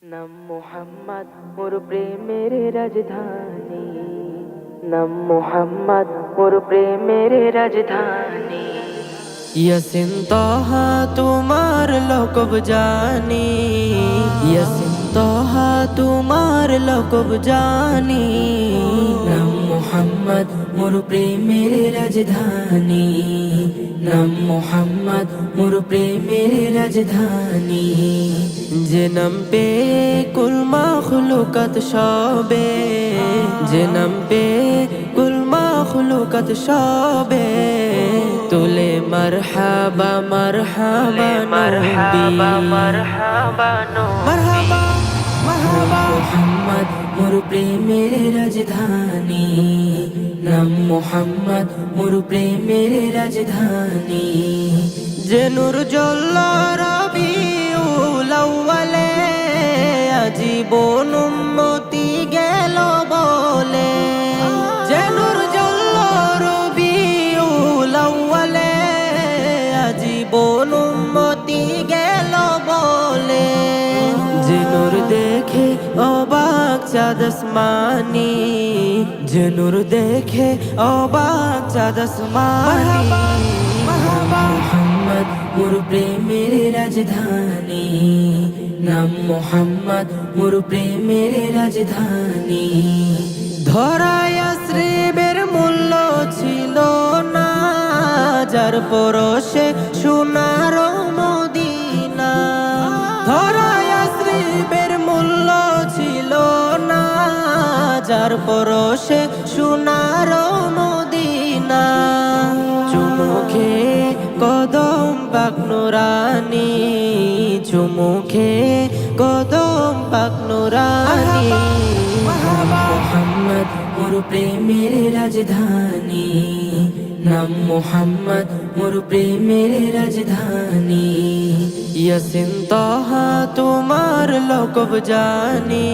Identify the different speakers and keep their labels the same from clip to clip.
Speaker 1: নাম মোহাম্মদ মোর প্রেমের রাজধানী, নাম মোহাম্মদ মোর প্রেমের রাজধানী।
Speaker 2: ইয়াসিন তাহা তোমার লকব জানি, ইয়াসিন তাহা তোমার লকব জানি। নাম মোহাম্মদ মোর প্রেমের রাজধানী, নাম মোহাম্মদ মোর প্রেমের রাজধানী। যে নাম পে কুল মাখলুকাত সবে, যে নাম পে কুল মাখলুকাত সবে তুলে মারহাবা মারহাবা মারহাবা মারহাবা মারহাবা মারহাবা। মোহাম্মদ মোর প্রেমের রাজধানী, নাম মোহাম্মদ মোর প্রেমের রাজধানী। যে নূর জ্বললো রবিউল আউয়ালে, আজীবন উম্মতি গেল বলে। যে নূর জ্বললো রবিউল আউয়ালে, আজীবন উম্মতি গেল বলে। যে নূর দেখে অবাক চাঁদ আসমানি, যে নূর দেখে অবাক চাঁদ আসমানি। মোহাম্মদ মোর প্রেমের রাজধানী, নাম মোহাম্মদ মোর প্রেমের রাজধানী। ধরায় আশ্রিবের মূল্য ছিল না, যার পরশে সোনার মদিনা। ধরায় আশ্রিবের মূল্য ছিল না, যার পরশে সোনার মদিনা। চুমুখে কদম পাক নুরানি, চুমুখে কদম পাক নুরানি। মোহাম্মদ মোর প্রেমের রাজধানী, নাম মোহাম্মদ মোর প্রেমের রাজধানী। ইয়াসিন তাহা তোমার লকব জানি,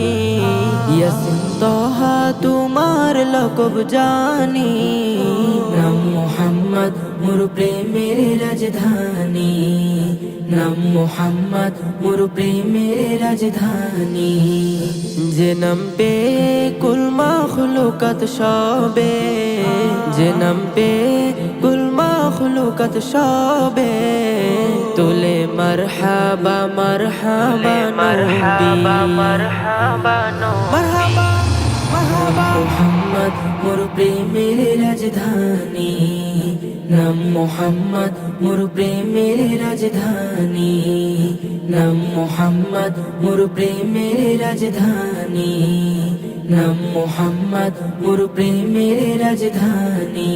Speaker 2: ইয়াসিন তাহা তোমার লকব জানি। নাম মোহাম্মদ মোর প্রেমের রাজধানী, নাম মোহাম্মদ মোর প্রেমের রাজধানী। যে নাম পে কুল মাখলুকাত সবে, যে নাম পে কুল মাখলুকাত সবে তুলে মারহাবা মারহাবা মারহাবা মারহাবা মারহাবা মারহাবা। মোহাম্মদ মোর প্রেমের রাজধানী, নাম মোহাম্মদ মোর প্রেমের রাজধানী, নাম মোহাম্মদ মোর প্রেমের রাজধানী, নাম মোহাম্মদ মোর প্রেমের রাজধানী।